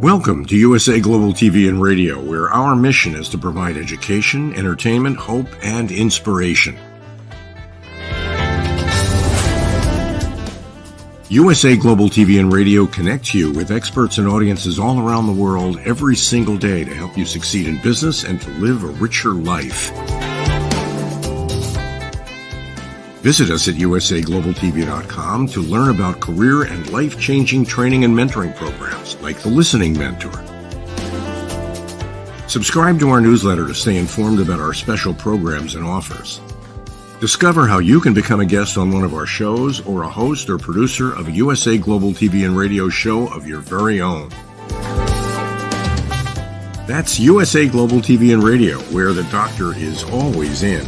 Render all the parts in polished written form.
Welcome to USA Global TV and Radio, where our mission is to provide education, entertainment, hope, and inspiration. USA Global TV and Radio connects you with experts and audiences all around the world every single day to help you succeed in business and to live a richer life. Visit us at usaglobaltv.com to learn about career and life-changing training and mentoring programs like the Listening Mentor. Subscribe to our newsletter to stay informed about our special programs and offers. Discover how you can become a guest on one of our shows or a host or producer of a USA Global TV and Radio show of your very own. That's USA Global TV and Radio, where the doctor is always in.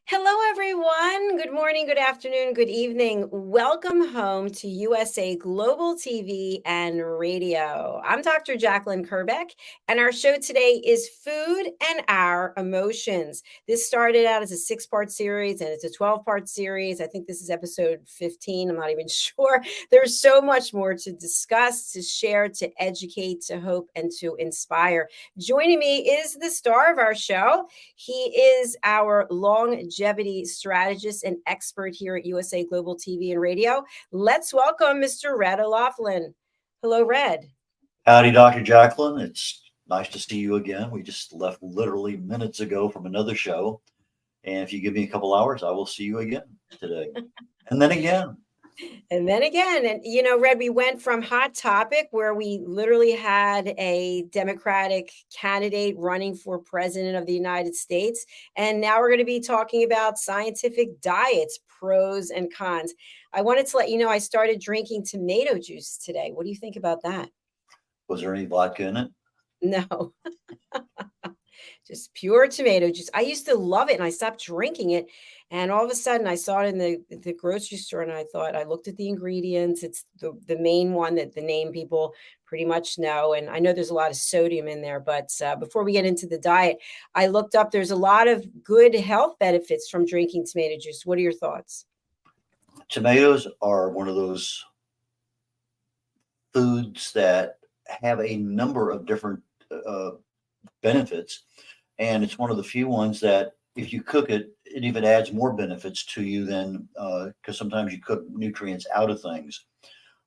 Hello, everyone. Good morning, good afternoon, good evening. Welcome home to USA Global TV and Radio. I'm Dr. JACALYN KERBECK, and our show today is Food and Our Emotions. This started out as a 6-part series, and it's a 12-part series. I think this is episode 15. I'm not even sure. There's so much more to discuss, to share, to educate, to hope, and to inspire. Joining me is the star of our show. He is our longevity strategist and expert here at USA Global TV and Radio. Let's welcome Mr. red.olaughlin. Hello, Red. Howdy, Dr. JACALYN. It's nice to see you again. We just left literally minutes ago from another show. And if you give me a couple hours, I will see you again today. And then again. And then again, and you know, Red, we went from Hot Topic, where we literally had a Democratic candidate running for president of the United States. And now we're going to be talking about scientific diets, pros and cons. I wanted to let you know I started drinking tomato juice today. What do you think about that? Was there any vodka in it? No. Just pure tomato juice. I used to love it, and I stopped drinking it. And all of a sudden, I saw it in the grocery store, and I looked at the ingredients. It's the main one that the name people pretty much know. And I know there's a lot of sodium in there. But before we get into the diet, I looked up. There's a lot of good health benefits from drinking tomato juice. What are your thoughts? Tomatoes are one of those foods that have a number of different benefits. And it's one of the few ones that if you cook it, it even adds more benefits to you than because sometimes you cook nutrients out of things.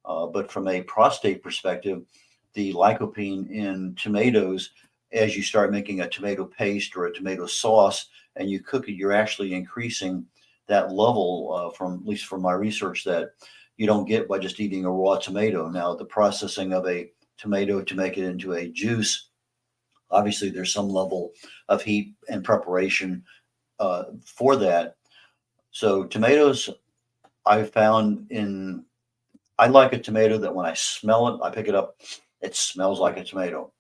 But from a prostate perspective, the lycopene in tomatoes, as you start making a tomato paste or a tomato sauce and you cook it, you're actually increasing that level from, at least from my research, that you don't get by just eating a raw tomato. Now, the processing of a tomato to make it into a juice, obviously there's some level of heat and preparation for that. So tomatoes, I found I like a tomato that when I smell it, I pick it up, it smells like a tomato.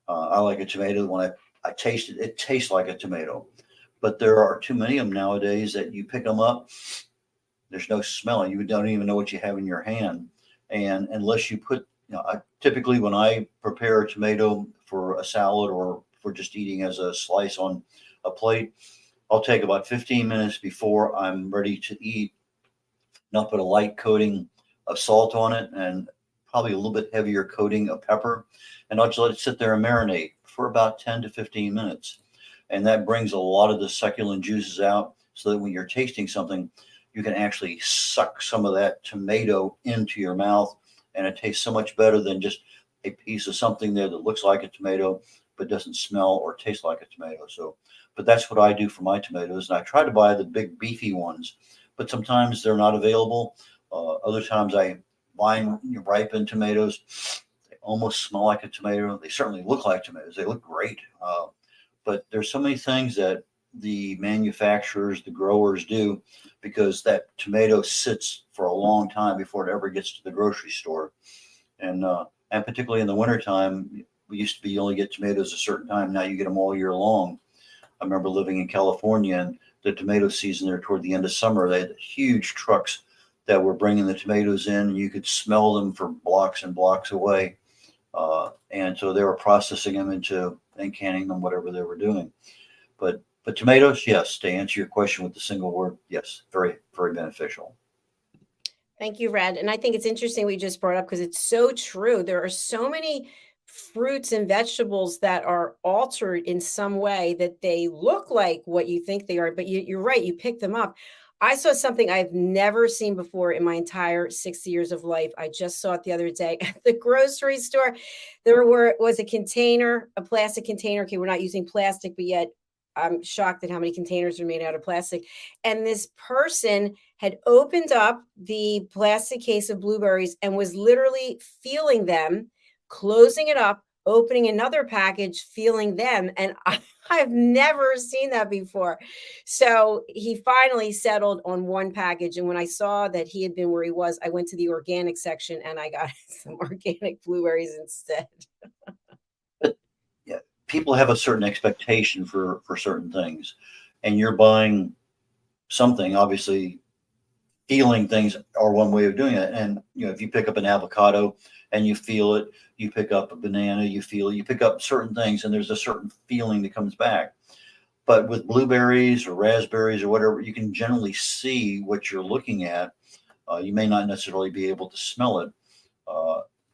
I like a tomato when I taste it, it tastes like a tomato. But there are too many of them nowadays that you pick them up, there's no smelling. You don't even know what you have in your hand. And unless you put, typically when I prepare a tomato for a salad or for just eating as a slice on a plate, I'll take about 15 minutes before I'm ready to eat, and I'll put a light coating of salt on it and probably a little bit heavier coating of pepper, and I'll just let it sit there and marinate for about 10 to 15 minutes. And that brings a lot of the succulent juices out so that when you're tasting something, you can actually suck some of that tomato into your mouth, and it tastes so much better than just a piece of something there that looks like a tomato but doesn't smell or taste like a tomato. So, but that's what I do for my tomatoes. And I try to buy the big beefy ones, but sometimes they're not available. Other times I buy ripened tomatoes. They almost smell like a tomato. They certainly look like tomatoes. They look great. But there's so many things that the manufacturers, the growers do, because that tomato sits for a long time before it ever gets to the grocery store. And particularly in the wintertime, we used to be, you only get tomatoes a certain time. Now you get them all year long. I remember living in California, and the tomato season there toward the end of summer, they had huge trucks that were bringing the tomatoes in, and you could smell them for blocks and blocks away. And so they were processing them and canning them, whatever they were doing. But But tomatoes, yes, to answer your question with the single word, yes, very, very beneficial. Thank you, Red. And I think it's interesting we just brought up because it's so true. There are so many fruits and vegetables that are altered in some way that they look like what you think they are, but you're right, you pick them up. I saw something I've never seen before in my entire 60 years of life. I just saw it the other day at the grocery store. Was a container, a plastic container. Okay, we're not using plastic, but yet I'm shocked at how many containers are made out of plastic. And this person had opened up the plastic case of blueberries and was literally feeling them, closing it up, opening another package, feeling them. And I've never seen that before. So he finally settled on one package. And when I saw that he had been where he was, I went to the organic section and I got some organic blueberries instead. But yeah, people have a certain expectation for certain things, and you're buying something. Obviously, feeling things are one way of doing it. And if you pick up an avocado and you feel it, you pick up a banana, you feel it, you pick up certain things, and there's a certain feeling that comes back. But with blueberries or raspberries or whatever, you can generally see what you're looking at. You may not necessarily be able to smell it.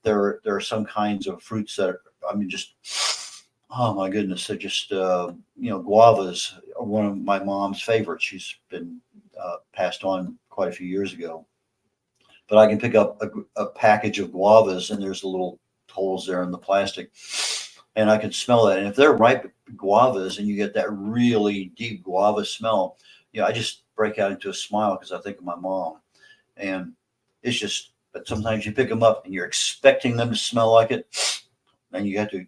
There are some kinds of fruits that just, oh my goodness, they're just guavas are one of my mom's favorites. She's been passed on quite a few years ago. But I can pick up a package of guavas, and there's the little holes there in the plastic, and I can smell that. And if they're ripe guavas and you get that really deep guava smell, I just break out into a smile because I think of my mom. And it's just, but sometimes you pick them up and you're expecting them to smell like it, and you have to,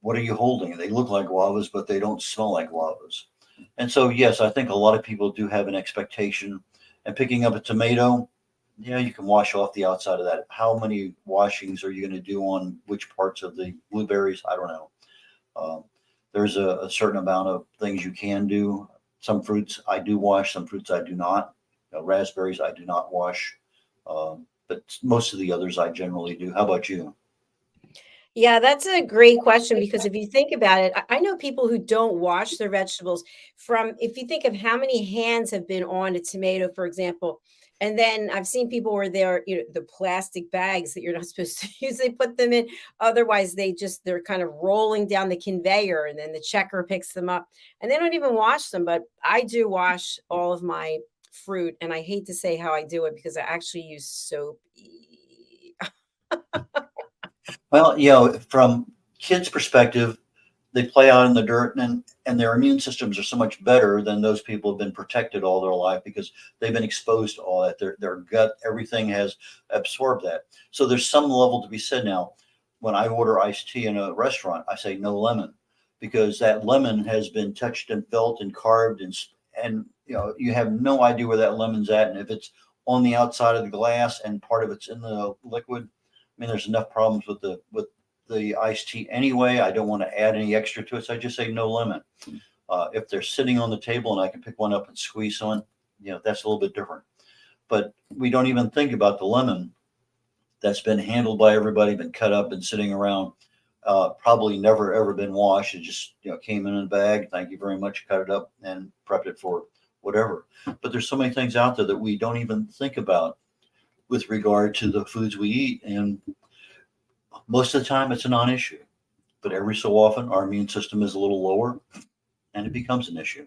what are you holding? They look like guavas, but they don't smell like guavas. And so, yes, I think a lot of people do have an expectation. And picking up a tomato, you can wash off the outside of that. How many washings are you going to do on which parts of the blueberries? I don't know. There's a certain amount of things you can do. Some fruits I do wash, some fruits I do not. Raspberries I do not wash, but most of the others I generally do. How about you? Yeah, that's a great question because if you think about it, I know people who don't wash their vegetables if you think of how many hands have been on a tomato, for example, and then I've seen people where the plastic bags that you're not supposed to use, they put them in. Otherwise, they're kind of rolling down the conveyor and then the checker picks them up and they don't even wash them. But I do wash all of my fruit, and I hate to say how I do it because I actually use soap. Well, from kids' perspective, they play out in the dirt, and their immune systems are so much better than those people who have been protected all their life because they've been exposed to all that. Their gut, everything has absorbed that. So there's some level to be said. Now, when I order iced tea in a restaurant, I say no lemon because that lemon has been touched and felt and carved, and you have no idea where that lemon's at. And if it's on the outside of the glass and part of it's in the liquid, there's enough problems with the iced tea anyway. I don't want to add any extra to it, so I just say no lemon. If they're sitting on the table and I can pick one up and squeeze on, that's a little bit different. But we don't even think about the lemon that's been handled by everybody, been cut up and sitting around, probably never ever been washed. It just came in a bag. Thank you very much. Cut it up and prepped it for whatever. But there's so many things out there that we don't even think about with regard to the foods we eat, and most of the time it's a non-issue, but every so often our immune system is a little lower and it becomes an issue.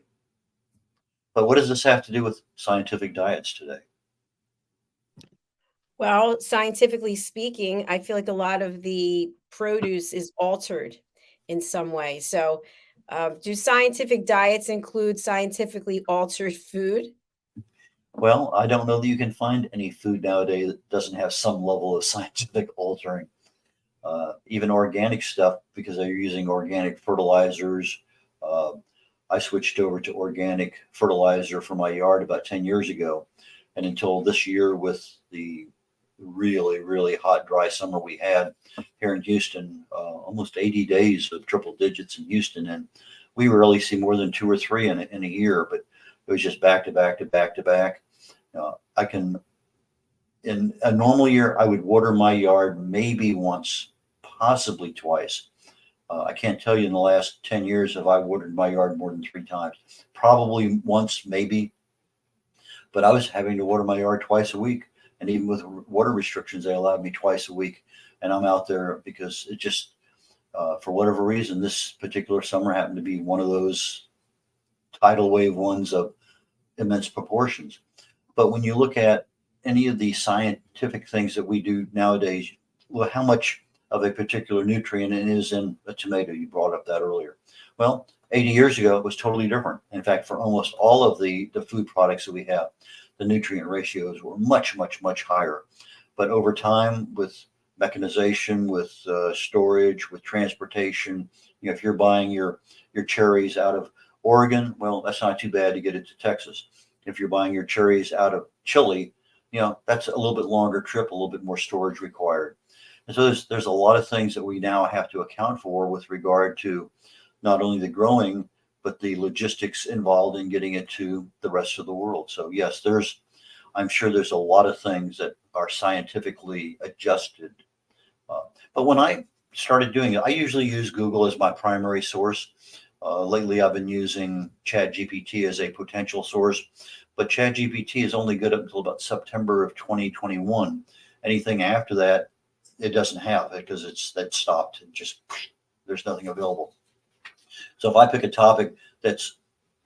But what does this have to do with scientific diets today? Well, scientifically speaking, I feel like a lot of the produce is altered in some way. So, do scientific diets include scientifically altered food? Well, I don't know that you can find any food nowadays that doesn't have some level of scientific altering. Even organic stuff, because they're using organic fertilizers. Uh, I switched over to organic fertilizer for my yard about 10 years ago. And until this year, with the really, really hot, dry summer we had here in Houston, almost 80 days of triple digits in Houston. And we rarely see more than 2 or 3 in a year, but it was just back to back to back to back. In a normal year, I would water my yard maybe once, possibly twice. I can't tell you in the last 10 years if I watered my yard more than 3 times. Probably once, maybe, but I was having to water my yard twice a week. And even with water restrictions, they allowed me twice a week. And I'm out there because it just, for whatever reason, this particular summer happened to be one of those tidal wave ones of immense proportions. But when you look at any of the scientific things that we do nowadays, well, how much of a particular nutrient is in a tomato? You brought up that earlier. Well, 80 years ago, it was totally different. In fact, for almost all of the food products that we have, the nutrient ratios were much, much, much higher. But over time, with mechanization, with storage, with transportation, if you're buying your cherries out of Oregon, well, that's not too bad to get it to Texas. If you're buying your cherries out of Chile, that's a little bit longer trip, a little bit more storage required. And so there's a lot of things that we now have to account for with regard to not only the growing, but the logistics involved in getting it to the rest of the world. So yes, I'm sure there's a lot of things that are scientifically adjusted. But when I started doing it, I usually use Google as my primary source. Lately, I've been using ChatGPT as a potential source, but ChatGPT is only good up until about September of 2021. Anything after that, it doesn't have it because that's stopped. There's nothing available. So if I pick a topic that's,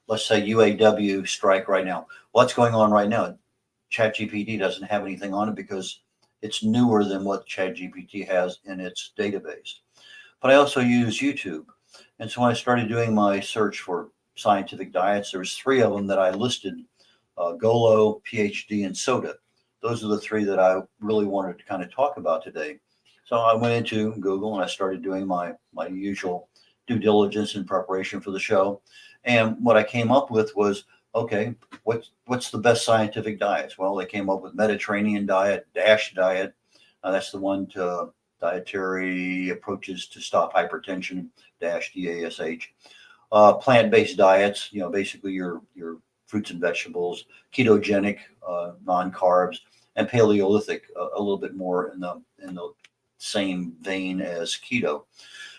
let's say, UAW strike right now, what's going on right now? ChatGPT doesn't have anything on it because it's newer than what ChatGPT has in its database. But I also use YouTube. And so when I started doing my search for scientific diets, there was 3 of them that I listed, Golo, PhD, and Soda. Those are the 3 that I really wanted to kind of talk about today. So I went into Google and I started doing my usual due diligence in preparation for the show. And what I came up with was, okay, what's the best scientific diets? Well, they came up with Mediterranean diet, DASH diet. That's the one to dietary approaches to stop hypertension, DASH, DASH. Plant-based diets, basically your fruits and vegetables, ketogenic, non-carbs, and Paleolithic, a little bit more in the same vein as keto.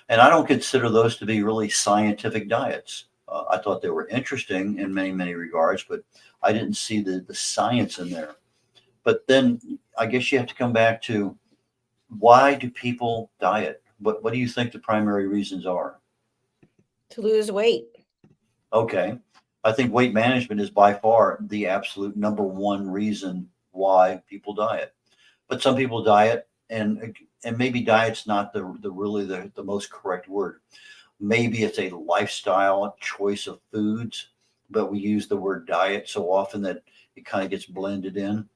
And I don't consider those to be really scientific diets. I thought they were interesting in many, many regards, but I didn't see the science in there. But then I guess you have to come back to, why do people diet? What do you think the primary reasons are? To lose weight. Okay. I think weight management is by far the absolute number one reason why people diet. But some people diet, and maybe diet's not the most correct word. Maybe it's a lifestyle choice of foods, but we use the word diet so often that it kind of gets blended in.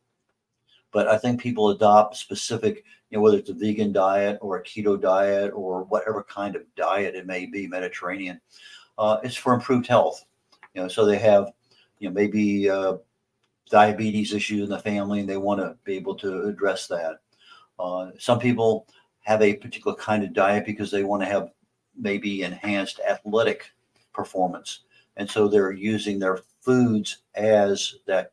But I think people adopt specific, whether it's a vegan diet or a keto diet or whatever kind of diet it may be, Mediterranean, it's for improved health. So they have, maybe diabetes issues in the family, and they want to be able to address that. Some people have a particular kind of diet because they want to have maybe enhanced athletic performance, and so they're using their foods as that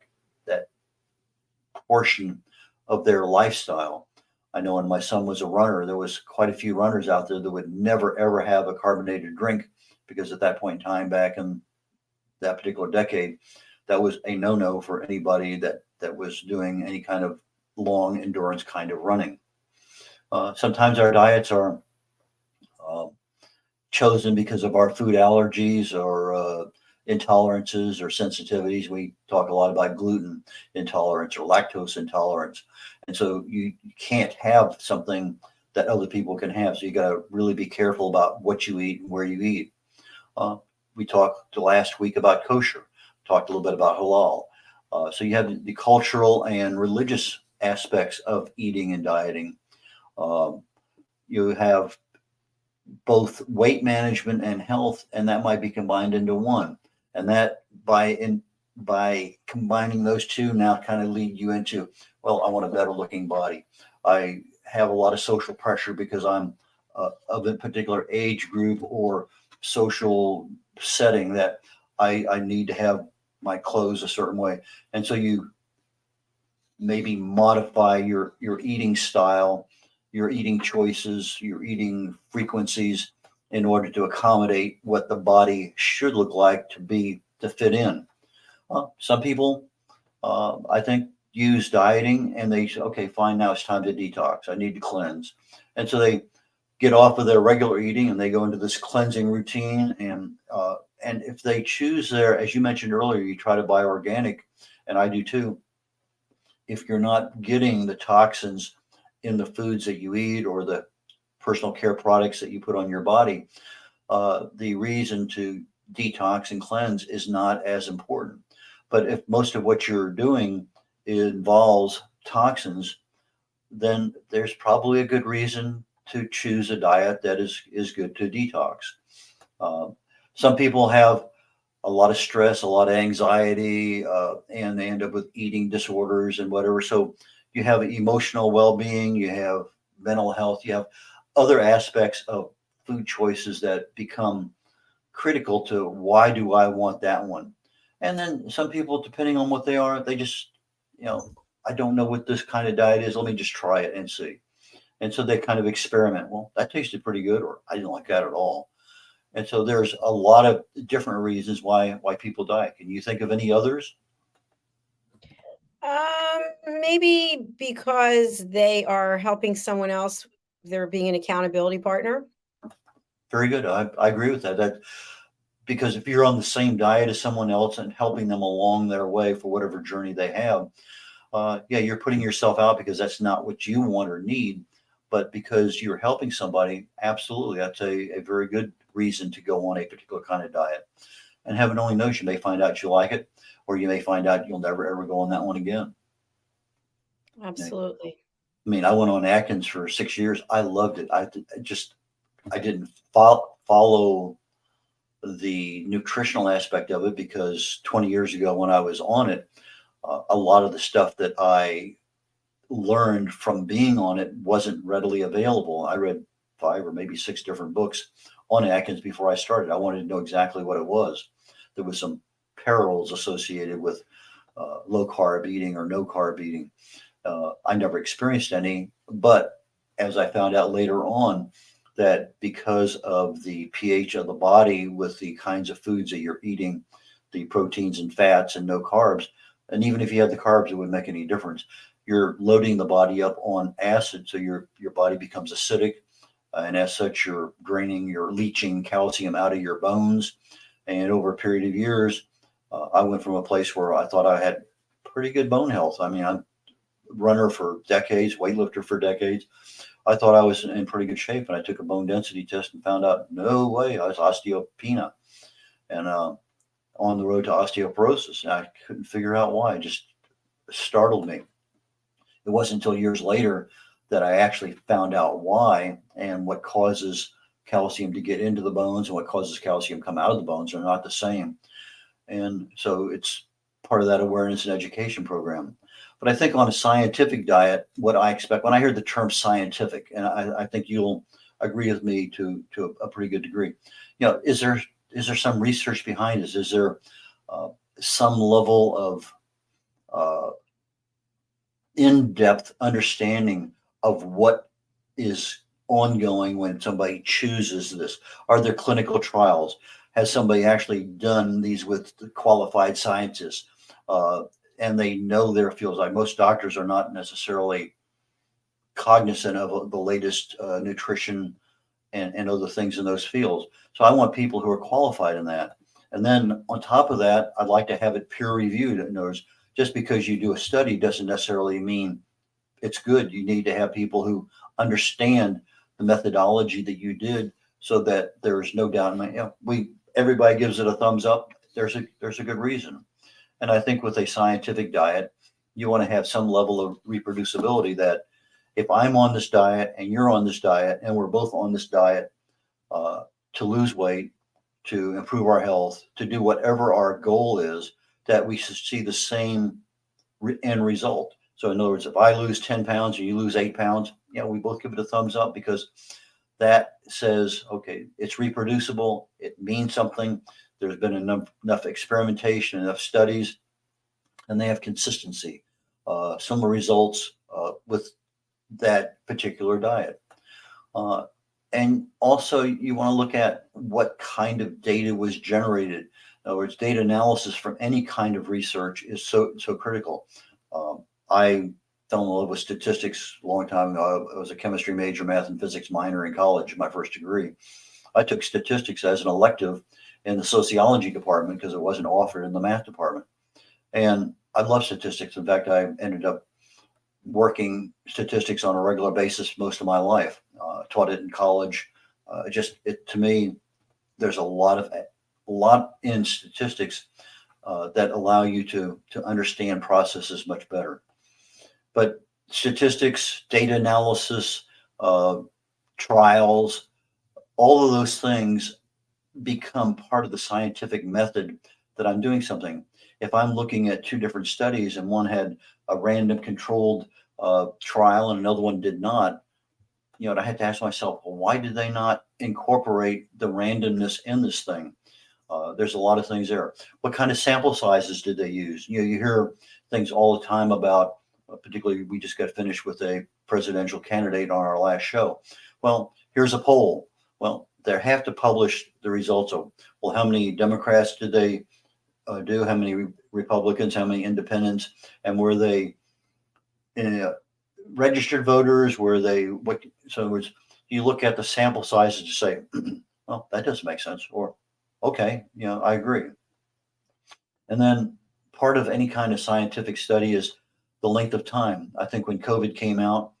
portion of their lifestyle. I know when my son was a runner, there was quite a few runners out there that would never ever have a carbonated drink, because at that point in time, back in that particular decade, that was a no-no for anybody that was doing any kind of long endurance kind of running. Sometimes our diets are chosen because of our food allergies or intolerances or sensitivities. We talk a lot about gluten intolerance or lactose intolerance. And so you can't have something that other people can have. So you got to really be careful about what you eat and where you eat. We talked last week about kosher, talked a little bit about halal. So you have the cultural and religious aspects of eating and dieting. You have both weight management and health, and that might be combined into one. And that by combining those two now kind of lead you into, well, I want a better looking body. I have a lot of social pressure because I'm of a particular age group or social setting that I need to have my clothes a certain way. And so you maybe modify your eating style, your eating choices, your eating frequencies in order to accommodate what the body should look like to fit in. Some people, I think, use dieting and they say, okay, fine, now it's time to detox. I need to cleanse. And so they get off of their regular eating and they go into this cleansing routine. And if they choose their, as you mentioned earlier, you try to buy organic, and I do too. If you're not getting the toxins in the foods that you eat or the personal care products that you put on your body, the reason to detox and cleanse is not as important. But if most of what you're doing involves toxins, then there's probably a good reason to choose a diet that is good to detox. Some people have a lot of stress, a lot of anxiety, and they end up with eating disorders and whatever. So you have emotional well-being, you have mental health, you have other aspects of food choices that become critical to why do I want that one. And then some people, depending on what they are, they just, I don't know what this kind of diet is. Let me just try it and see. And so they kind of experiment. Well, that tasted pretty good, or I didn't like that at all. And so there's a lot of different reasons why people diet. Can you think of any others? Maybe because they are helping someone else, they're being an accountability partner. Very good. I agree with that. Because if you're on the same diet as someone else and helping them along their way for whatever journey they have, yeah, you're putting yourself out because that's not what you want or need, but because you're helping somebody, absolutely, that's a very good reason to go on a particular kind of diet. And heaven only knows, you may find out you like it, or you may find out you'll never ever go on that one again. Absolutely. I mean, I went on Atkins for 6 years. I loved it. I didn't follow the nutritional aspect of it because 20 years ago when I was on it, a lot of the stuff that I learned from being on it wasn't readily available. I read 5 or maybe 6 different books on Atkins before I started. I wanted to know exactly what it was. There was some perils associated with low carb eating or no carb eating. I never experienced any, but as I found out later on, that because of the pH of the body with the kinds of foods that you're eating, the proteins and fats and no carbs, and even if you had the carbs, it wouldn't make any difference. You're loading the body up on acid, so your body becomes acidic, and as such, you're leaching calcium out of your bones. And over a period of years, I went from a place where I thought I had pretty good bone health. I mean, I'm a runner for decades, weightlifter for decades. I thought I was in pretty good shape, and I took a bone density test and found out no way, I was osteopenia and on the road to osteoporosis. And I couldn't figure out why. It just startled me. It wasn't until years later that I actually found out why, and what causes calcium to get into the bones and what causes calcium come out of the bones are not the same. And so it's part of that awareness and education program. But I think on a scientific diet, what I expect when I hear the term scientific, and I think you'll agree with me to a pretty good degree, is there some research behind this? Is there some level of in-depth understanding of what is ongoing when somebody chooses this? Are there clinical trials? Has somebody actually done these with the qualified scientists? And they know their fields. Like most doctors are not necessarily cognizant of the latest nutrition and other things in those fields. So I want people who are qualified in that. And then on top of that, I'd like to have it peer reviewed. In other words, just because you do a study doesn't necessarily mean it's good. You need to have people who understand the methodology that you did, so that there's no doubt. Everybody gives it a thumbs up. There's a good reason. And I think with a scientific diet, you want to have some level of reproducibility, that if I'm on this diet and you're on this diet and we're both on this diet to lose weight, to improve our health, to do whatever our goal is, that we should see the same end result. So in other words, if I lose 10 pounds and you lose 8 pounds, we both give it a thumbs up, because that says, okay, it's reproducible. It means something. There's been enough experimentation, enough studies, and they have consistency, similar results with that particular diet. And also you want to look at what kind of data was generated. In other words, data analysis from any kind of research is so critical. I fell in love with statistics a long time ago. I was a chemistry major, math and physics minor in college, my first degree. I took statistics as an elective in the sociology department because it wasn't offered in the math department. And I love statistics. In fact, I ended up working statistics on a regular basis most of my life. Taught it in college. To me, there's a lot in statistics that allow you to understand processes much better. But statistics, data analysis, trials, all of those things become part of the scientific method that I'm doing something. If I'm looking at two different studies and one had a random controlled trial and another one did not, I had to ask myself, well, why did they not incorporate the randomness in this thing? There's a lot of things there. What kind of sample sizes did they use? You hear things all the time about, particularly we just got finished with a presidential candidate on our last show. Well, here's a poll. Well, they have to publish the results of, well, how many Democrats did they do? How many Republicans? How many independents? And were they registered voters? Were they what? So in other words, you look at the sample sizes to say, well, that doesn't make sense, or okay, I agree. And then part of any kind of scientific study is the length of time. I think when COVID came out,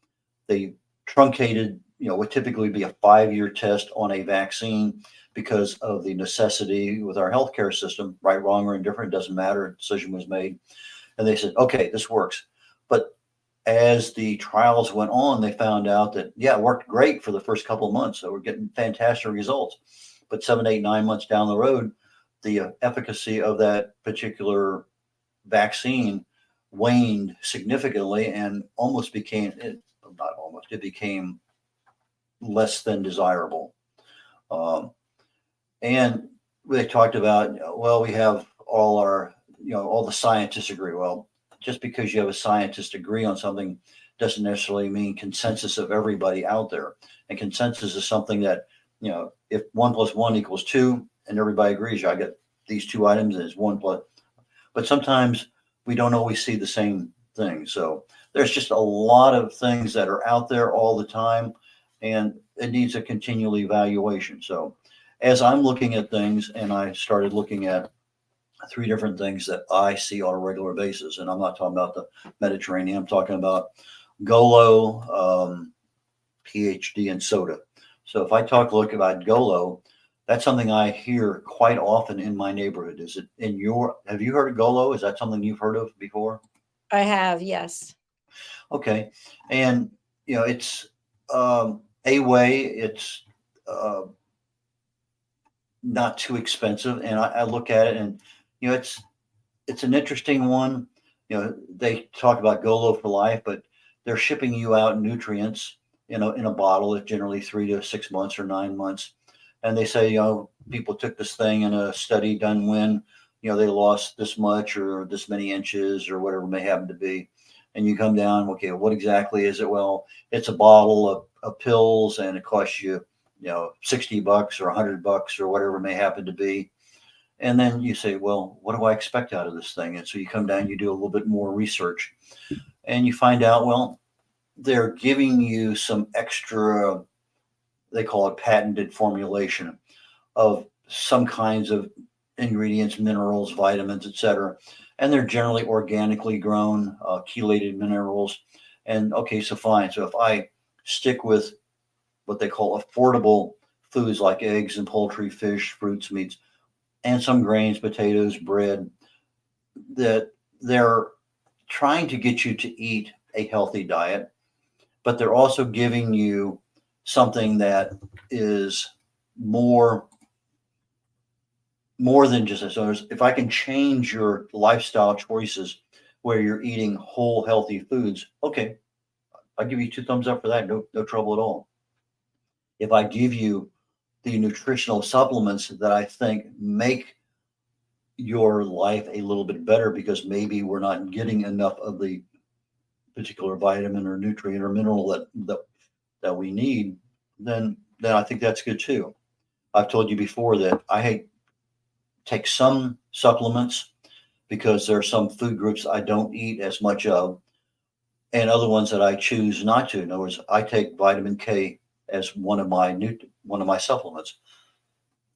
they truncated, what typically would be a 5-year test on a vaccine because of the necessity with our healthcare system, right, wrong, or indifferent, doesn't matter. A decision was made. And they said, okay, this works. But as the trials went on, they found out that, yeah, it worked great for the first couple of months. So we're getting fantastic results. But 7, 8, 9 months down the road, the efficacy of that particular vaccine waned significantly and it became less than desirable. And they talked about, well, we have all the scientists agree. Well, just because you have a scientist agree on something doesn't necessarily mean consensus of everybody out there. And consensus is something that, if 1 + 1 = 2 and everybody agrees, I get these 2 items and it's 1 plus. But sometimes we don't always see the same thing. So there's just a lot of things that are out there all the time, and it needs a continual evaluation. So as I'm looking at things, and I started looking at 3 different things that I see on a regular basis, and I'm not talking about the Mediterranean, I'm talking about Golo, PhD, and soda. So if I look about Golo, that's something I hear quite often in my neighborhood. Is it have you heard of Golo? Is that something you've heard of before? I have, yes. Okay. And, it's a way, it's not too expensive. And I look at it and, it's an interesting one. They talk about Golo for life, but they're shipping you out nutrients, in a bottle at generally 3 to 6 months or 9 months. And they say, people took this thing in a study done when, they lost this much or this many inches or whatever it may happen to be. And you come down, okay, what exactly is it? Well, it's a bottle of pills and it costs you, $60 or $100 or whatever it may happen to be. And then you say, well, what do I expect out of this thing? And so you come down, you do a little bit more research and you find out, well, they're giving you some extra, they call it patented formulation of some kinds of ingredients, minerals, vitamins, etc. And they're generally organically grown, chelated minerals. And okay, so fine. So if I stick with what they call affordable foods like eggs and poultry, fish, fruits, meats, and some grains, potatoes, bread, that they're trying to get you to eat a healthy diet, but they're also giving you something that is more than just this. So if I can change your lifestyle choices where you're eating whole, healthy foods, okay, I'll give you 2 thumbs up for that. No trouble at all. If I give you the nutritional supplements that I think make your life a little bit better because maybe we're not getting enough of the particular vitamin or nutrient or mineral that we need, then then I think that's good too. I've told you before that I take some supplements because there are some food groups I don't eat as much of, and other ones that I choose not to. In other words, I take vitamin K as one of my supplements.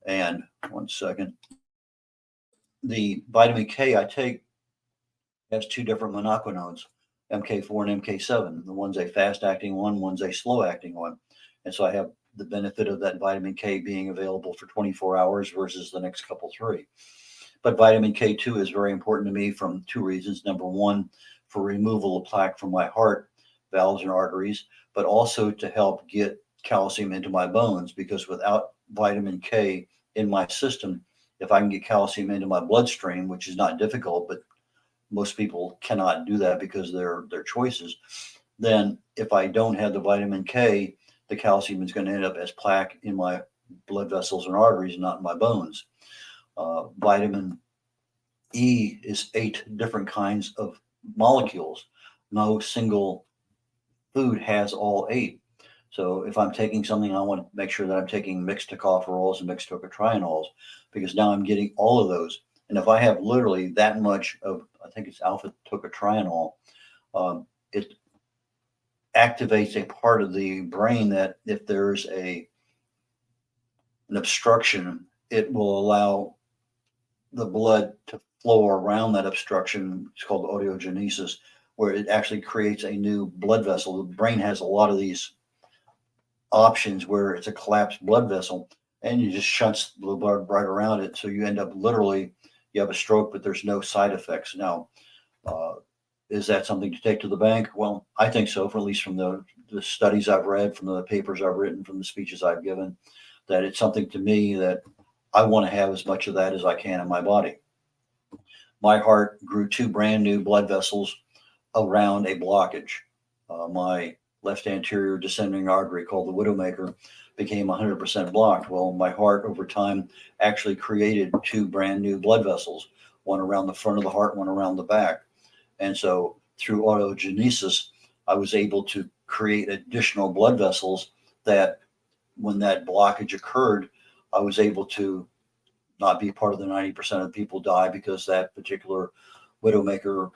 And one second, the vitamin K I take has two different monoquinones, MK4 and MK7. The one's a fast acting one, one's a slow acting one. And so I have the benefit of that vitamin K being available for 24 hours versus the next couple three. But vitamin K2 is very important to me from two reasons. Number one, for removal of plaque from my heart, valves, and arteries, but also to help get calcium into my bones, because without vitamin K in my system, if I can get calcium into my bloodstream, which is not difficult, but most people cannot do that because their choices, then if I don't have the vitamin K, the calcium is going to end up as plaque in my blood vessels and arteries, not in my bones. Vitamin E is 8 different kinds of molecules. No single food has all 8. So if I'm taking something, I want to make sure that I'm taking mixed tocopherols and mixed tocotrienols, because now I'm getting all of those. And if I have literally that much of, I think it's alpha tocotrienol, it activates a part of the brain that if there's an obstruction, it will allow the blood to flow around that obstruction. It's called audiogenesis, where it actually creates a new blood vessel. The brain has a lot of these options where it's a collapsed blood vessel, and you just shunts the blood right around it. So you end up literally, you have a stroke, but there's no side effects. Now, is that something to take to the bank? Well, I think so, for at least from the studies I've read, from the papers I've written, from the speeches I've given, that it's something to me that I want to have as much of that as I can in my body. My heart grew 2 brand new blood vessels around a blockage. My left anterior descending artery, called the widowmaker, became 100% blocked. Well, my heart over time actually created 2 brand new blood vessels, one around the front of the heart, one around the back. And so through autogenesis, I was able to create additional blood vessels that when that blockage occurred, I was able to not be part of the 90% of people die because that particular widowmaker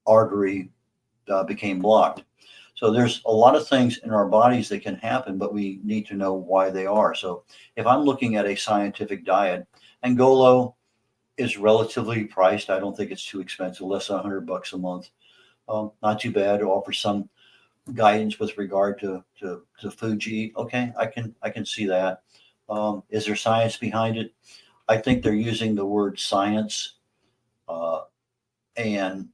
artery became blocked. So there's a lot of things in our bodies that can happen, but we need to know why they are. So if I'm looking at a scientific diet, and Golo is relatively priced, I don't think it's too expensive, less than $100 a month. Not too bad. It offers some guidance with regard to food you eat. Okay, I can see that. Is there science behind it? I think they're using the word science and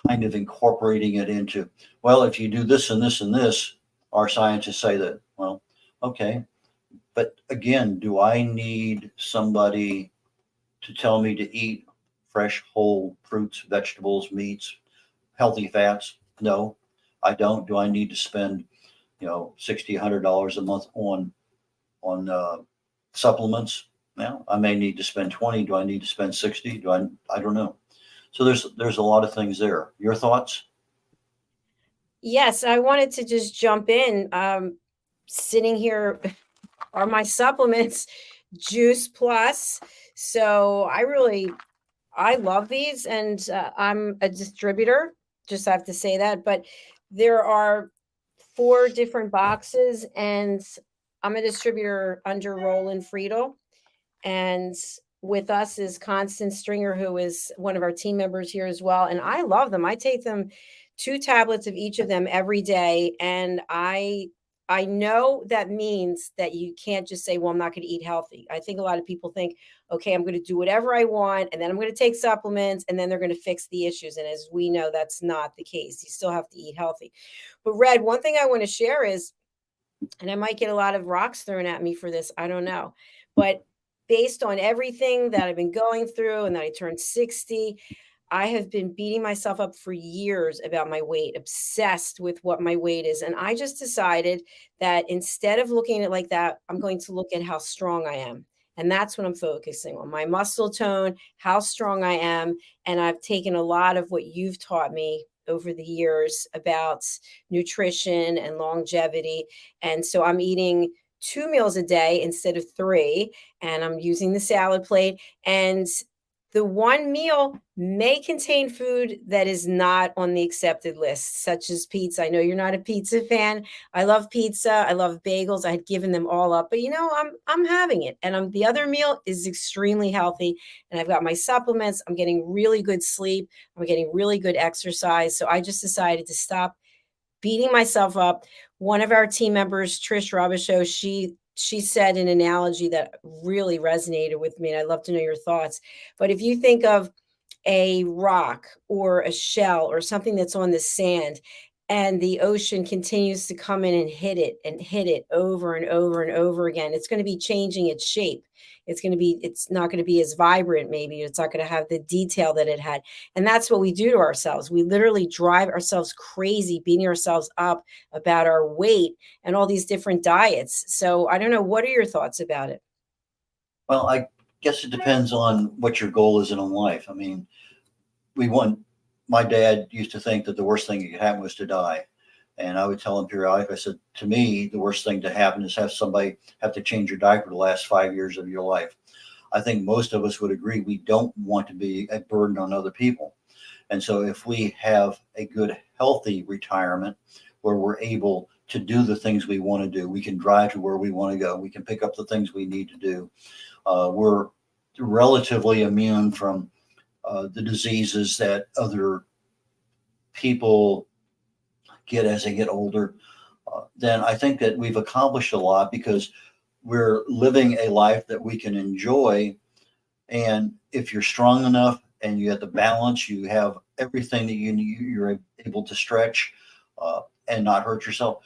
kind of incorporating it into, well, if you do this and this and this, our scientists say that. Well, okay. But again, do I need somebody to tell me to eat fresh, whole fruits, vegetables, meats, healthy fats? No, I don't. Do I need to spend, $60, $100 a month on supplements? Now, I may need to spend 20. Do I need to spend 60? I don't know. So there's a lot of things there. Your thoughts? Yes, I wanted to just jump in. Sitting here are my supplements, Juice Plus. So I love these, and I'm a distributor. Just have to say that. But there are 4 different boxes, and I'm a distributor under Roland Friedel. And with us is Constance Stringer, who is one of our team members here as well. And I love them. I take them 2 tablets of each of them every day. And I know that means that you can't just say, well, I'm not going to eat healthy. I think a lot of people think, okay, I'm going to do whatever I want, and then I'm going to take supplements, and then they're going to fix the issues. And as we know, that's not the case. You still have to eat healthy. But Red, one thing I want to share is, and I might get a lot of rocks thrown at me for this, I don't know, but based on everything that I've been going through and that I turned 60, I have been beating myself up for years about my weight, obsessed with what my weight is. And I just decided that instead of looking at it like that, I'm going to look at how strong I am. And that's what I'm focusing on, my muscle tone, how strong I am. And I've taken a lot of what you've taught me over the years about nutrition and longevity. And so I'm eating 2 meals a day instead of 3, and I'm using the salad plate. And the one meal may contain food that is not on the accepted list, such as pizza. I know you're not a pizza fan. I love pizza. I love bagels. I had given them all up, but I'm having it. And the other meal is extremely healthy. And I've got my supplements. I'm getting really good sleep. I'm getting really good exercise. So I just decided to stop beating myself up. One of our team members, Trish Robichaud, she said an analogy that really resonated with me, and I'd love to know your thoughts. But if you think of a rock or a shell or something that's on the sand, and the ocean continues to come in and hit it over and over and over again, it's going to be changing its shape. It's not going to be as vibrant. Maybe it's not going to have the detail that it had. And that's what we do to ourselves. We literally drive ourselves crazy, beating ourselves up about our weight and all these different diets. So I don't know. What are your thoughts about it? Well, I guess it depends on what your goal is in life. I mean, my dad used to think that the worst thing that could happen was to die. And I would tell him periodically, I said, to me, the worst thing to happen is have somebody have to change your diaper the last 5 years of your life. I think most of us would agree we don't want to be a burden on other people. And so if we have a good, healthy retirement where we're able to do the things we want to do, we can drive to where we want to go, we can pick up the things we need to do. We're relatively immune from the diseases that other people get as they get older, then I think that we've accomplished a lot because we're living a life that we can enjoy. And if you're strong enough and you have the balance, you have everything that you're able to stretch and not hurt yourself.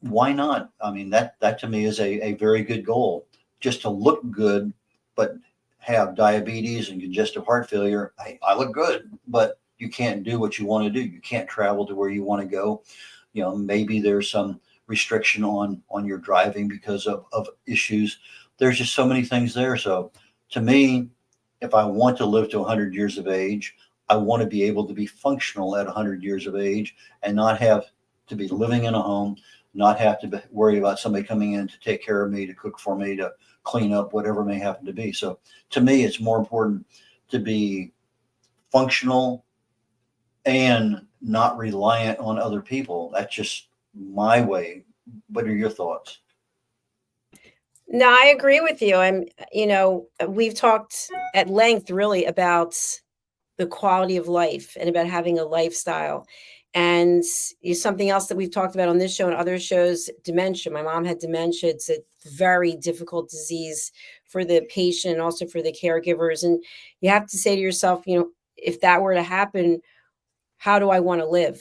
Why not? I mean, that to me is a very good goal. Just to look good, but have diabetes and congestive heart failure. I look good, but you can't do what you want to do. You can't travel to where you want to go. Maybe there's some restriction on your driving because of issues. There's just so many things there. So to me, if I want to live to 100 years of age, I want to be able to be functional at 100 years of age and not have to be living in a home, not have to worry about somebody coming in to take care of me, to cook for me, to clean up, whatever may happen to be. So to me, it's more important to be functional and not reliant on other people. That's just my way. What are your thoughts? No, I agree with you. We've talked at length really about the quality of life and about having a lifestyle. And something else that we've talked about on this show and other shows, dementia. My mom had dementia. It's a very difficult disease for the patient and also for the caregivers. And you have to say to yourself, if that were to happen, how do I want to live?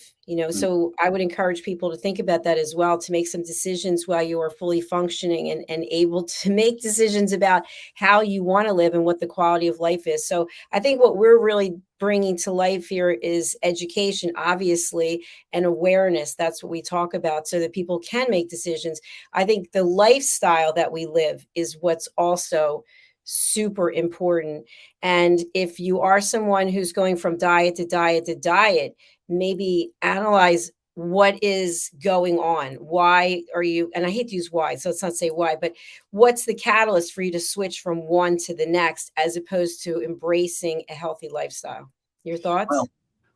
So I would encourage people to think about that as well, to make some decisions while you are fully functioning and able to make decisions about how you want to live and what the quality of life is. So I think what we're really bringing to life here is education, obviously, and awareness. That's what we talk about so that people can make decisions. I think the lifestyle that we live is what's also super important. And if you are someone who's going from diet to diet to diet, maybe analyze what is going on. Why are you, and I hate to use why, so let's not say why, but what's the catalyst for you to switch from one to the next, as opposed to embracing a healthy lifestyle? Your thoughts?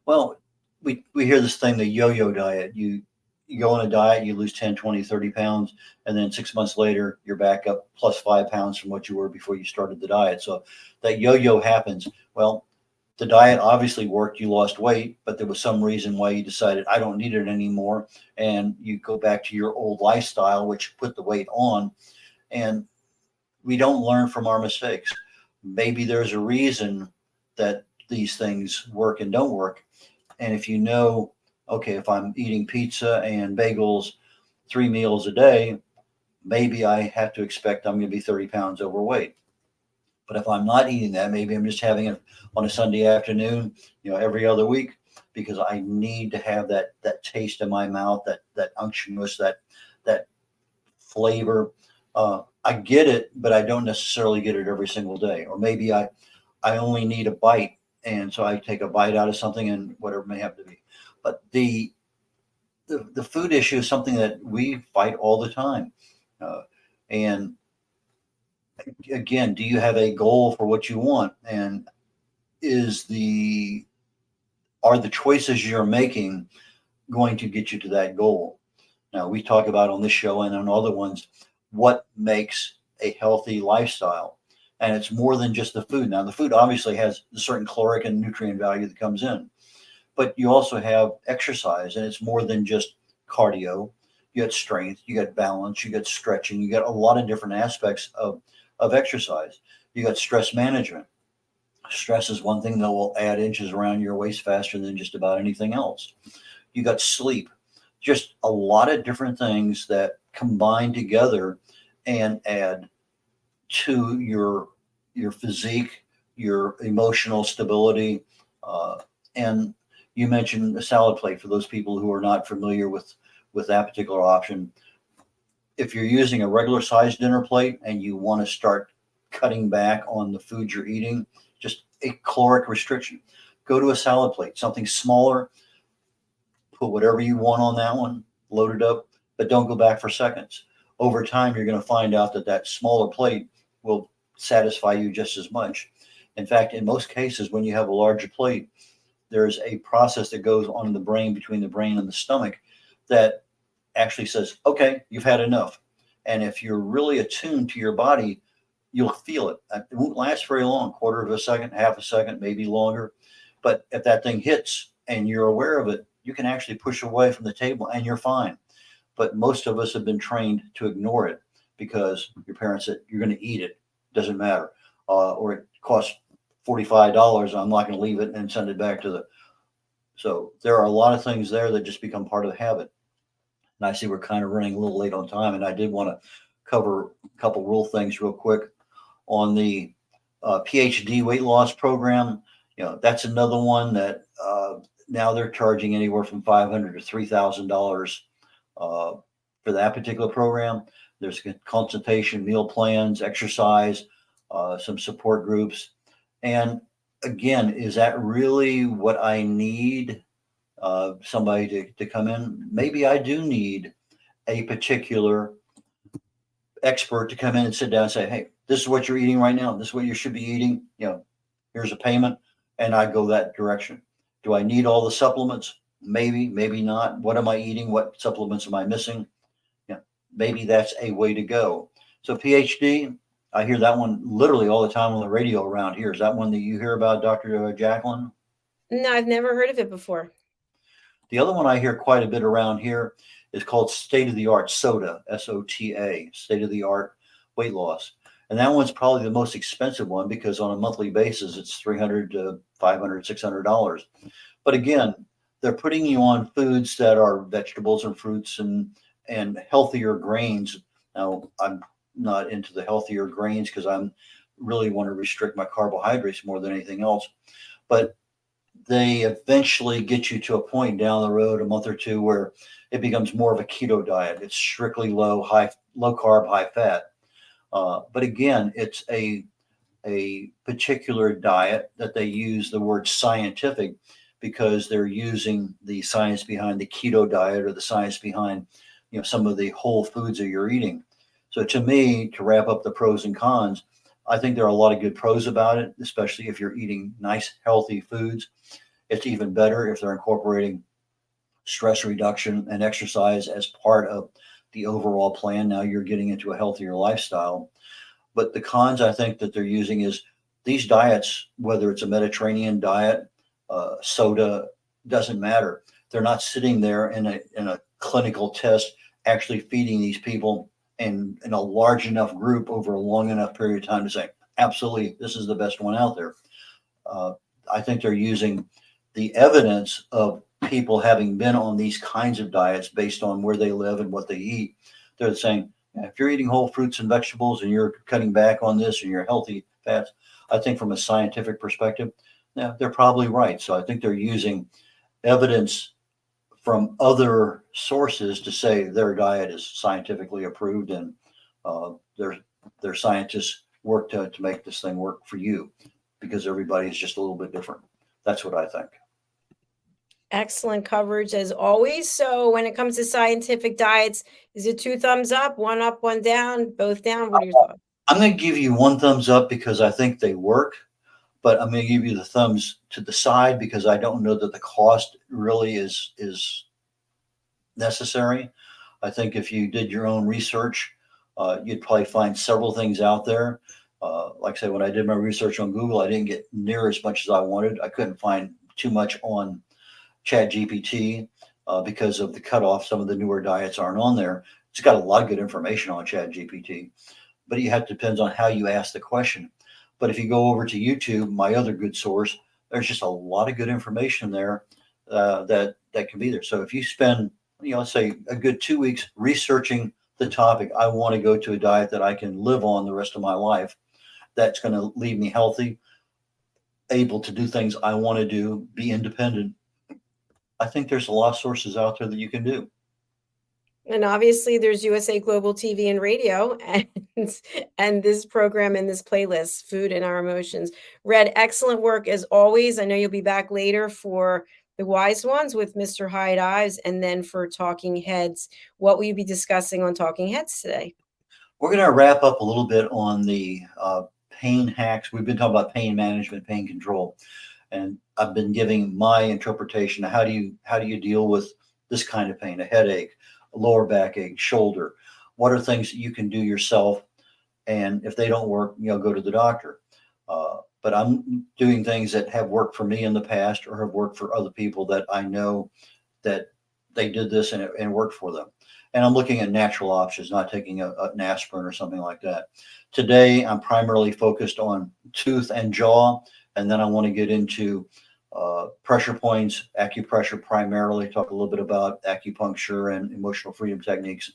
Well, we hear this thing, the yo-yo diet. You go on a diet, you lose 10, 20, 30 pounds, and then 6 months later, you're back up plus 5 pounds from what you were before you started the diet. So that yo-yo happens. Well, the diet obviously worked. You lost weight, but there was some reason why you decided, I don't need it anymore. And you go back to your old lifestyle, which put the weight on. And we don't learn from our mistakes. Maybe there's a reason that these things work and don't work. And if okay, if I'm eating pizza and bagels 3 meals a day, maybe I have to expect I'm going to be 30 pounds overweight. But if I'm not eating that, maybe I'm just having it on a Sunday afternoon, every other week, because I need to have that taste in my mouth, that unctuousness, that flavor. I get it, but I don't necessarily get it every single day. Or maybe I only need a bite, and so I take a bite out of something and whatever it may have to be. But the food issue is something that we fight all the time. And again, do you have a goal for what you want? And are the choices you're making going to get you to that goal? Now, we talk about on this show and on other ones what makes a healthy lifestyle. And it's more than just the food. Now, the food obviously has a certain caloric and nutrient value that comes in, but you also have exercise, and it's more than just cardio. You got strength, you got balance, you got stretching, you got a lot of different aspects of exercise. You got stress management. Stress is one thing that will add inches around your waist faster than just about anything else. You got sleep, just a lot of different things that combine together and add to your physique, your emotional stability. And you mentioned a salad plate for those people who are not familiar with that particular option. If you're using a regular sized dinner plate and you want to start cutting back on the food you're eating, just a caloric restriction, go to a salad plate, something smaller, put whatever you want on that one, load it up, but don't go back for seconds. Over time, you're going to find out that that smaller plate will satisfy you just as much. In fact, in most cases, when you have a larger plate, there's a process that goes on in the brain, between the brain and the stomach, that actually says, okay, you've had enough. And if you're really attuned to your body, you'll feel it. It won't last very long, quarter of a second, half a second, maybe longer. But if that thing hits and you're aware of it, you can actually push away from the table and you're fine. But most of us have been trained to ignore it because your parents said, you're going to eat it. Doesn't matter. Or it costs $45. I'm not going to leave it and send it back to the. So there are a lot of things there that just become part of the habit. And I see we're kind of running a little late on time, and I did want to cover a couple rule things real quick on the PhD weight loss program. That's another one that now they're charging anywhere from $500 to $3,000 for that particular program. There's consultation, meal plans, exercise, some support groups. And again, is that really what I need? Somebody to come in? Maybe I do need a particular expert to come in and sit down and say, hey, this is what you're eating right now. This is what you should be eating. Here's a payment. And I go that direction. Do I need all the supplements? Maybe, maybe not. What am I eating? What supplements am I missing? Maybe that's a way to go. So PhD, I hear that one literally all the time on the radio around here. Is that one that you hear about, Dr. JACALYN? No, I've never heard of it before. The other one I hear quite a bit around here is called State of the Art SOTA, SOTA, State of the Art Weight Loss. And that one's probably the most expensive one because on a monthly basis, it's $300 to $500, $600. But again, they're putting you on foods that are vegetables and fruits and healthier grains. Now, I'm not into the healthier grains because I'm really want to restrict my carbohydrates more than anything else. But they eventually get you to a point down the road, a month or two, where it becomes more of a keto diet. It's strictly low carb, high fat. But again, it's a particular diet that they use the word scientific because they're using the science behind the keto diet or the science behind some of the whole foods that you're eating. So to me, to wrap up the pros and cons, I think there are a lot of good pros about it, especially if you're eating nice, healthy foods. It's even better if they're incorporating stress reduction and exercise as part of the overall plan. Now you're getting into a healthier lifestyle. But the cons I think that they're using is these diets, whether it's a Mediterranean diet, soda, doesn't matter. They're not sitting there in a clinical test actually feeding these people in a large enough group over a long enough period of time to say, absolutely, this is the best one out there. I think they're using the evidence of people having been on these kinds of diets based on where they live and what they eat. They're saying, if you're eating whole fruits and vegetables and you're cutting back on this and you're healthy fats, I think from a scientific perspective, yeah, they're probably right. So I think they're using evidence from other sources to say their diet is scientifically approved, and their scientists work to make this thing work for you because everybody is just a little bit different. That's what I think. Excellent coverage as always. So when it comes to scientific diets, is it 2 thumbs up, 1 up, 1 down, both down? What are your thoughts? I'm going to give you 1 thumbs up because I think they work, but I'm going to give you the thumbs to the side because I don't know that the cost really is necessary. I think if you did your own research, you'd probably find several things out there. Like I said, when I did my research on Google, I didn't get near as much as I wanted. I couldn't find too much on ChatGPT because of the cutoff. Some of the newer diets aren't on there. It's got a lot of good information on ChatGPT, but you have to depends on how you ask the question. But if you go over to YouTube, my other good source, there's just a lot of good information there that can be there. So if you spend, let's say a good 2 weeks researching the topic, I want to go to a diet that I can live on the rest of my life, that's going to leave me healthy, able to do things I want to do, be independent. I think there's a lot of sources out there that you can do. And obviously there's USA Global TV and radio and this program and this playlist, Food and Our Emotions. Red, excellent work as always. I know you'll be back later for the Wise Ones with Mr. Hyde Ives, and then for Talking Heads. What will you be discussing on Talking Heads today? We're going to wrap up a little bit on the pain hacks. We've been talking about pain management, pain control, and I've been giving my interpretation of how do you deal with this kind of pain, a headache, a lower backache, shoulder. What are things that you can do yourself? And if they don't work, go to the doctor. But I'm doing things that have worked for me in the past or have worked for other people that I know that they did this and it worked for them. And I'm looking at natural options, not taking an aspirin or something like that. Today, I'm primarily focused on tooth and jaw, and then I want to get into pressure points, acupressure primarily, talk a little bit about acupuncture and emotional freedom techniques,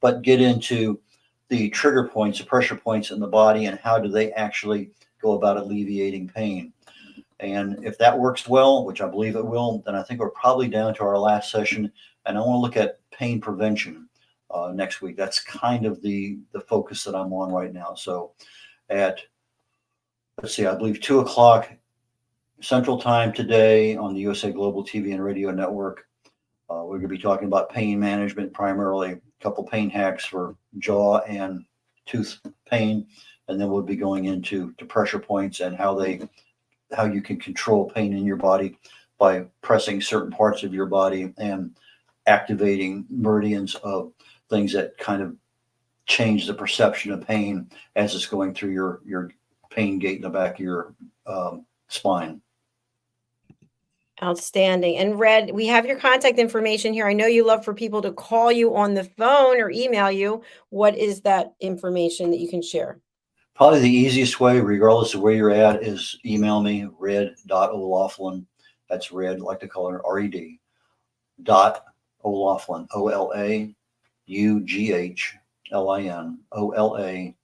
but get into the trigger points, the pressure points in the body, and how do they actually go about alleviating pain. And if that works well, which I believe it will, then I think we're probably down to our last session. And I want to look at pain prevention next week. That's kind of the focus that I'm on right now. So at, let's see, I believe 2 o'clock Central Time today on the USA Global TV and Radio Network, we're going to be talking about pain management, primarily a couple pain hacks for jaw and tooth pain. And then we'll be going into pressure points and how you can control pain in your body by pressing certain parts of your body and activating meridians of things that kind of change the perception of pain as it's going through your pain gate in the back of your spine. Outstanding. And Red, we have your contact information here. I know you love for people to call you on the phone or email you. What is that information that you can share? Probably the easiest way, regardless of where you're at, is email me, red.olaughlin. That's red, like the color, R-E-D, .olaughlin, O-L-A-U-G-H-L-I-N, O-L-A-U-G-H-L-I-N,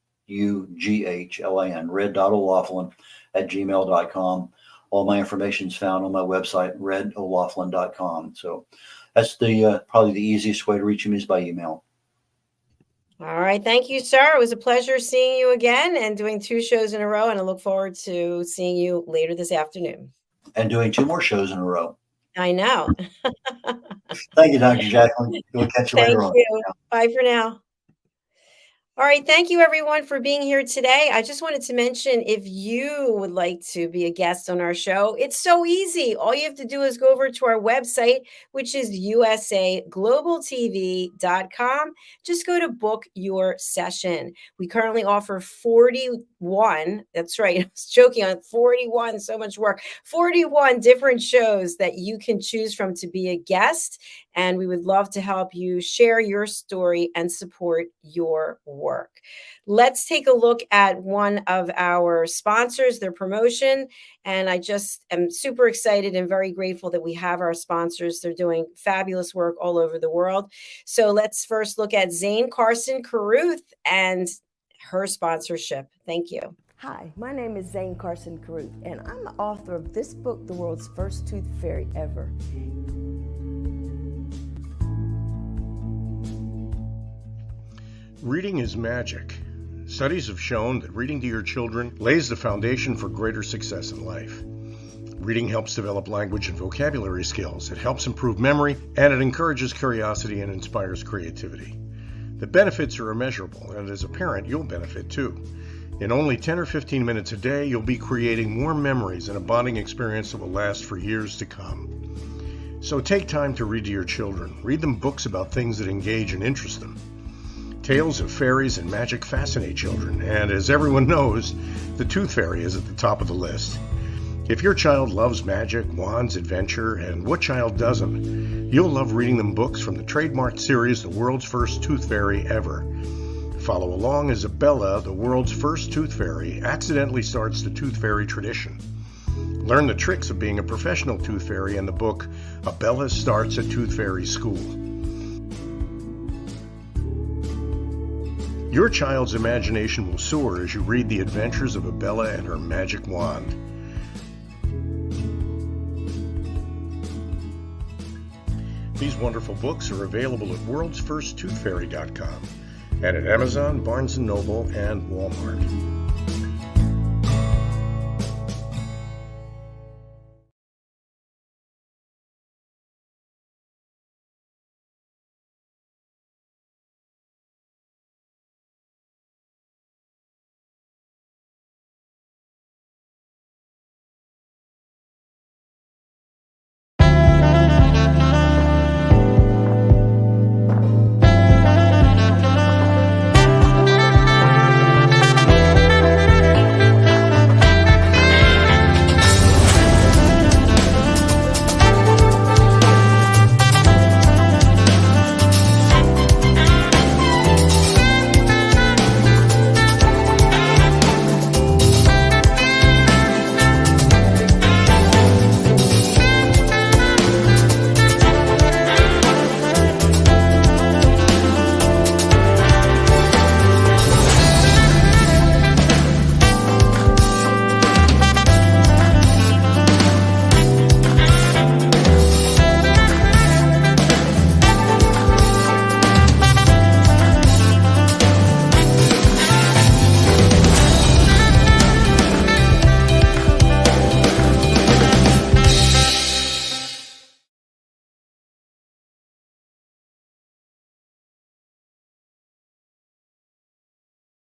red.olaughlin @gmail.com. All my information is found on my website, red.olaughlin.com. So that's probably the easiest way to reach me is by email. All right. Thank you, sir. It was a pleasure seeing you again and doing 2 shows in a row. And I look forward to seeing you later this afternoon. And doing 2 more shows in a row. I know. Thank you, Dr. Jacqueline. We'll catch you later on. Thank you. Bye for now. All right. Thank you, everyone, for being here today. I just wanted to mention, if you would like to be a guest on our show, it's so easy. All you have to do is go over to our website, which is usaglobaltv.com. Just go to book your session. We currently offer 41. That's right. I was joking on 41. So much work. 41 different shows that you can choose from to be a guest. And we would love to help you share your story and support your work. Let's take a look at one of our sponsors, their promotion. And I just am super excited and very grateful that we have our sponsors. They're doing fabulous work all over the world. So let's first look at Zane Carson Carruth and her sponsorship. Thank you. Hi, my name is Zane Carson Carruth, and I'm the author of this book, The World's First Tooth Fairy Ever. Reading is magic. Studies have shown that reading to your children lays the foundation for greater success in life. Reading helps develop language and vocabulary skills. It helps improve memory, and it encourages curiosity and inspires creativity. The benefits are immeasurable, and as a parent, you'll benefit too. In only 10 or 15 minutes a day, you'll be creating more memories and a bonding experience that will last for years to come. So take time to read to your children. Read them books about things that engage and interest them. Tales of fairies and magic fascinate children, and as everyone knows, the Tooth Fairy is at the top of the list. If your child loves magic, wands, adventure, and what child doesn't, you'll love reading them books from the trademarked series, The World's First Tooth Fairy Ever. Follow along as Bella, the world's first tooth fairy, accidentally starts the tooth fairy tradition. Learn the tricks of being a professional tooth fairy in the book, Bella Starts a Tooth Fairy School. Your child's imagination will soar as you read the adventures of Bella and her magic wand. These wonderful books are available at worldsfirsttoothfairy.com and at Amazon, Barnes & Noble, and Walmart.